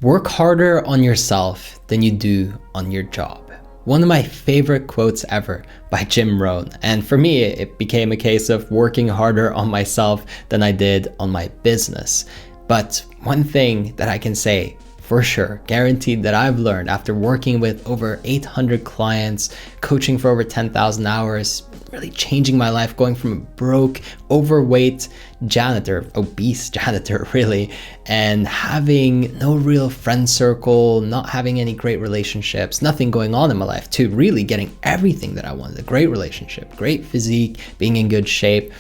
Work harder on yourself than you do on your job. One of my favorite quotes ever by Jim Rohn. And for me, it became a case of working harder on myself than I did on my business. But one thing that I can say for sure, guaranteed, that I've learned after working with over 800 clients, coaching for over 10,000 hours, really changing my life, going from a broke, overweight janitor, obese janitor really, and having no real friend circle, not having any great relationships, nothing going on in my life, to really getting everything that I wanted: a great relationship, great physique, being in good shape,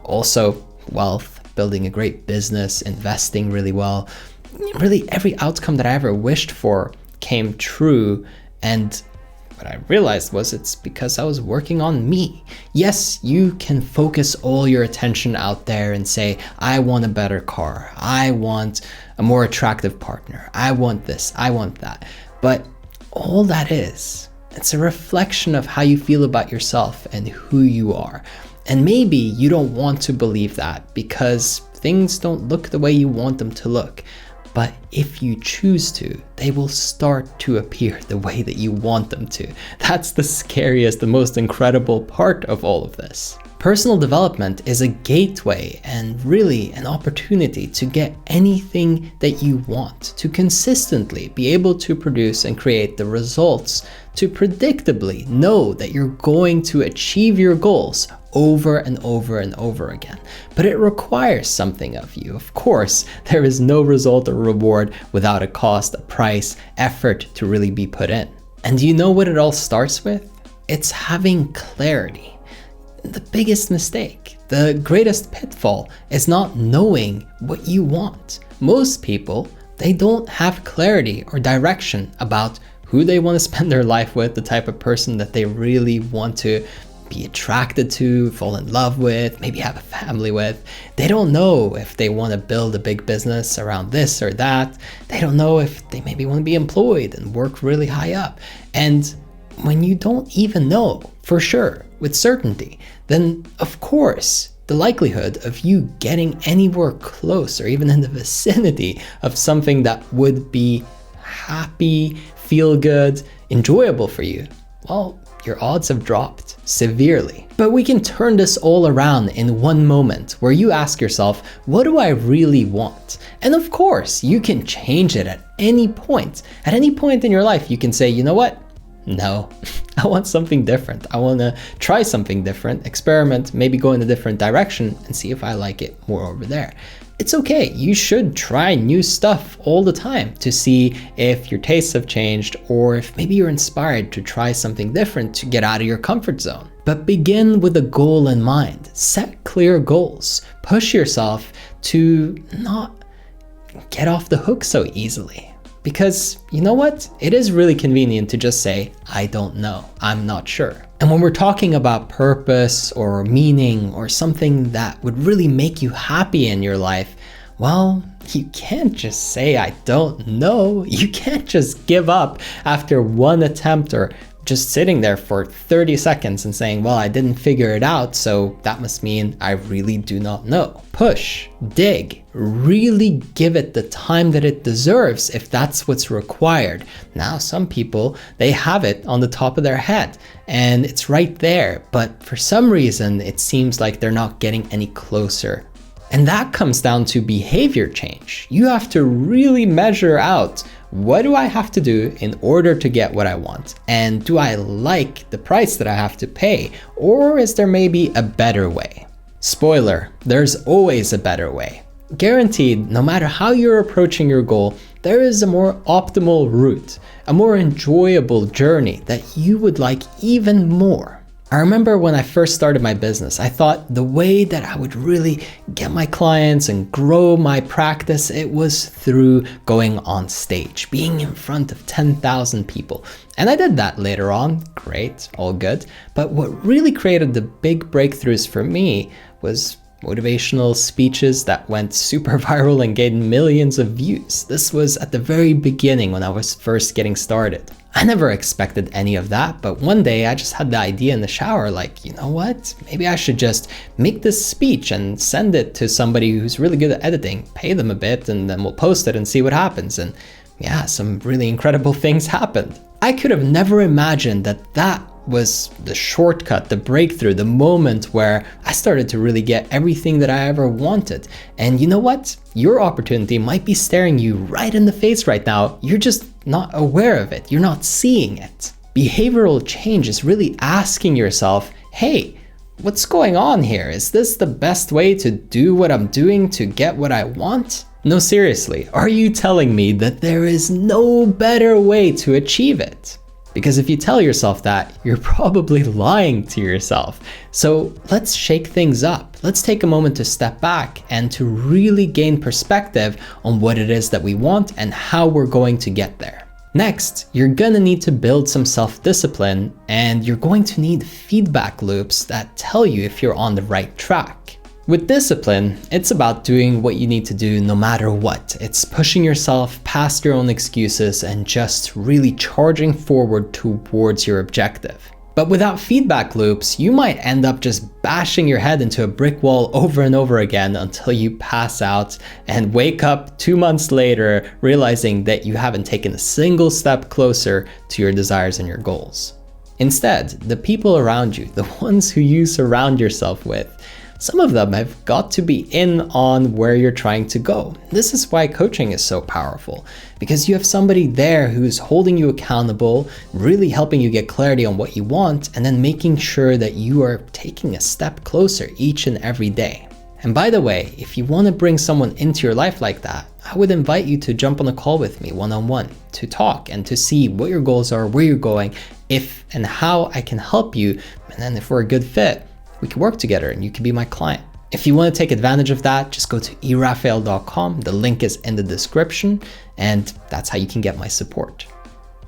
also wealth, building a great business, investing really well. Really every outcome that I ever wished for came true. And what I realized was it's because I was working on me. Yes, you can focus all your attention out there and say, I want a better car, I want a more attractive partner, I want this, I want that. But all that is, it's a reflection of how you feel about yourself and who you are. And maybe you don't want to believe that because things don't look the way you want them to look. But if you choose to, they will start to appear the way that you want them to. That's the scariest, the most incredible part of all of this. Personal development is a gateway and really an opportunity to get anything that you want, to consistently be able to produce and create the results, to predictably know that you're going to achieve your goals over and over and over again. But it requires something of you. Of course, there is no result or reward without a cost, a price, effort to really be put in. And do you know what it all starts with? It's having clarity. The biggest mistake, the greatest pitfall, is not knowing what you want. Most people, they don't have clarity or direction about who they want to spend their life with, the type of person that they really want to be attracted to, fall in love with, maybe have a family with. They don't know if they want to build a big business around this or that. They don't know if they maybe want to be employed and work really high up. And when you don't even know for sure, with certainty, then of course, the likelihood of you getting anywhere close or even in the vicinity of something that would be happy, feel good, enjoyable for you, well, your odds have dropped severely. But we can turn this all around in one moment where you ask yourself, what do I really want? And of course, you can change it at any point. At any point in your life, you can say, you know what? No, I want something different. I want to try something different, experiment, maybe go in a different direction and see if I like it more over there. It's okay. You should try new stuff all the time to see if your tastes have changed or if maybe you're inspired to try something different to get out of your comfort zone. But begin with a goal in mind. Set clear goals. Push yourself to not get off the hook so easily. Because you know what? It is really convenient to just say, I don't know, I'm not sure. And when we're talking about purpose or meaning or something that would really make you happy in your life, well, you can't just say, I don't know. You can't just give up after one attempt or just sitting there for 30 seconds and saying, well, I didn't figure it out, so that must mean I really do not know. Push, dig, really give it the time that it deserves if that's what's required. Now, some people, they have it on the top of their head and it's right there, but for some reason, it seems like they're not getting any closer. And that comes down to behavior change. You have to really measure out, what do I have to do in order to get what I want? And do I like the price that I have to pay? Or is there maybe a better way? Spoiler, there's always a better way. Guaranteed, no matter how you're approaching your goal, there is a more optimal route, a more enjoyable journey that you would like even more. I remember when I first started my business, I thought the way that I would really get my clients and grow my practice, it was through going on stage, being in front of 10,000 people. And I did that later on, great, all good. But what really created the big breakthroughs for me was motivational speeches that went super viral and gained millions of views. This was at the very beginning when I was first getting started. I never expected any of that, but one day I just had the idea in the shower, like, you know what? Maybe I should just make this speech and send it to somebody who's really good at editing, pay them a bit, and then we'll post it and see what happens. And yeah, some really incredible things happened. I could have never imagined that that was the shortcut, the breakthrough, the moment where I started to really get everything that I ever wanted. And you know what? Your opportunity might be staring you right in the face right now. You're just not aware of it. You're not seeing it. Behavioral change is really asking yourself, hey, what's going on here? Is this the best way to do what I'm doing to get what I want? No, seriously, are you telling me that there is no better way to achieve it? Because if you tell yourself that, you're probably lying to yourself. So let's shake things up. Let's take a moment to step back and to really gain perspective on what it is that we want and how we're going to get there. Next, you're gonna need to build some self-discipline, and you're going to need feedback loops that tell you if you're on the right track. With discipline, it's about doing what you need to do no matter what. It's pushing yourself past your own excuses and just really charging forward towards your objective. But without feedback loops, you might end up just bashing your head into a brick wall over and over again until you pass out and wake up 2 months later realizing that you haven't taken a single step closer to your desires and your goals. Instead, the people around you, the ones who you surround yourself with, some of them have got to be in on where you're trying to go. This is why coaching is so powerful, because you have somebody there who's holding you accountable, really helping you get clarity on what you want, and then making sure that you are taking a step closer each and every day. And by the way, if you want to bring someone into your life like that, I would invite you to jump on a call with me one-on-one to talk and to see what your goals are, where you're going, if and how I can help you, and then if we're a good fit, we can work together and you can be my client. If you want to take advantage of that, just go to erafael.com. The link is in the description, and that's how you can get my support.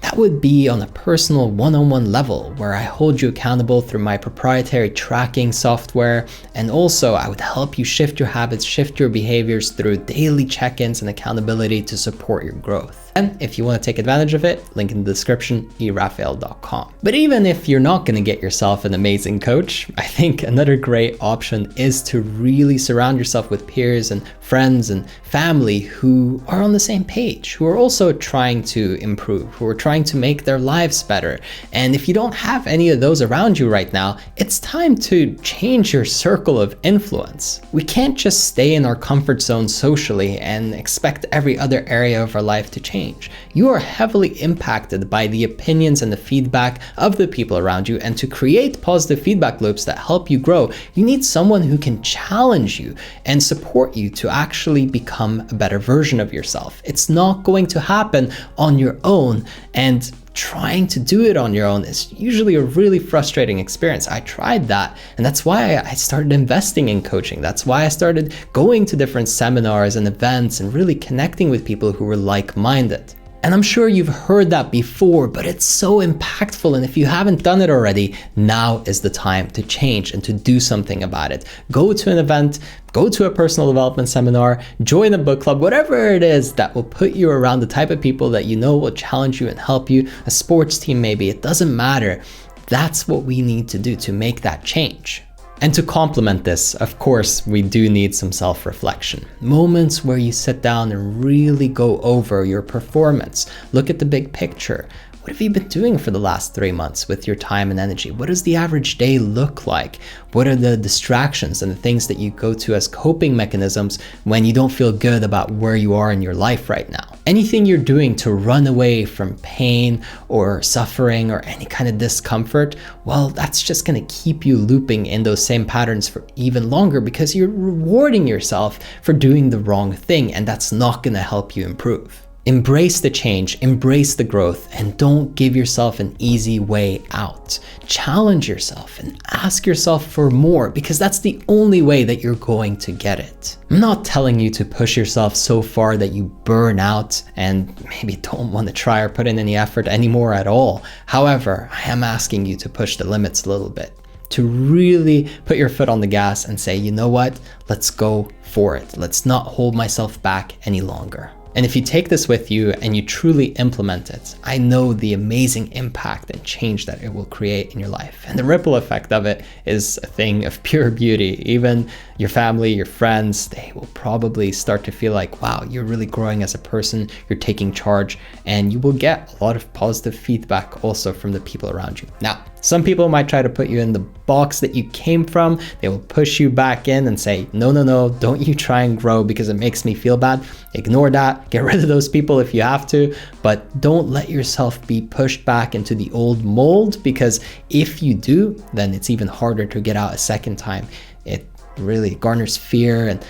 That would be on a personal one-on-one level where I hold you accountable through my proprietary tracking software. And also I would help you shift your habits, shift your behaviors through daily check-ins and accountability to support your growth. And if you want to take advantage of it, link in the description, erafael.com. But even if you're not going to get yourself an amazing coach, I think another great option is to really surround yourself with peers and friends and family who are on the same page, who are also trying to improve, who are trying to make their lives better. And if you don't have any of those around you right now, it's time to change your circle of influence. We can't just stay in our comfort zone socially and expect every other area of our life to change. You are heavily impacted by the opinions and the feedback of the people around you, and to create positive feedback loops that help you grow, you need someone who can challenge you and support you to actually become a better version of yourself. It's not going to happen on your own, and trying to do it on your own is usually a really frustrating experience. I tried that, and that's why I started investing in coaching. That's why I started going to different seminars and events and really connecting with people who were like-minded. And I'm sure you've heard that before, but it's so impactful. And if you haven't done it already, now is the time to change and to do something about it. Go to an event, go to a personal development seminar, join a book club, whatever it is that will put you around the type of people that you know will challenge you and help you. A sports team maybe, it doesn't matter. That's what we need to do to make that change. And to complement this, of course, we do need some self-reflection. Moments where you sit down and really go over your performance. Look at the big picture. What have you been doing for the last 3 months with your time and energy? What does the average day look like? What are the distractions and the things that you go to as coping mechanisms when you don't feel good about where you are in your life right now? Anything you're doing to run away from pain or suffering or any kind of discomfort, well, that's just going to keep you looping in those same patterns for even longer, because you're rewarding yourself for doing the wrong thing, and that's not going to help you improve. Embrace the change, embrace the growth, and don't give yourself an easy way out. Challenge yourself and ask yourself for more, because that's the only way that you're going to get it. I'm not telling you to push yourself so far that you burn out and maybe don't want to try or put in any effort anymore at all. However, I am asking you to push the limits a little bit, to really put your foot on the gas and say, you know what, let's go for it. Let's not hold myself back any longer. And if you take this with you and you truly implement it, I know the amazing impact and change that it will create in your life. And the ripple effect of it is a thing of pure beauty. Even your family, your friends, they will probably start to feel like, wow, you're really growing as a person, you're taking charge, and you will get a lot of positive feedback also from the people around you. Now, some people might try to put you in the box that you came from. They will push you back in and say, no, don't you try and grow because it makes me feel bad. Ignore that, get rid of those people if you have to, but don't let yourself be pushed back into the old mold, because if you do, then it's even harder to get out a second time. It really garners fear and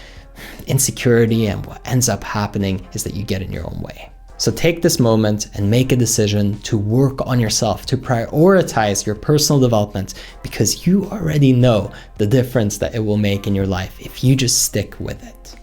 insecurity, and what ends up happening is that you get in your own way. So take this moment and make a decision to work on yourself, to prioritize your personal development, because you already know the difference that it will make in your life if you just stick with it.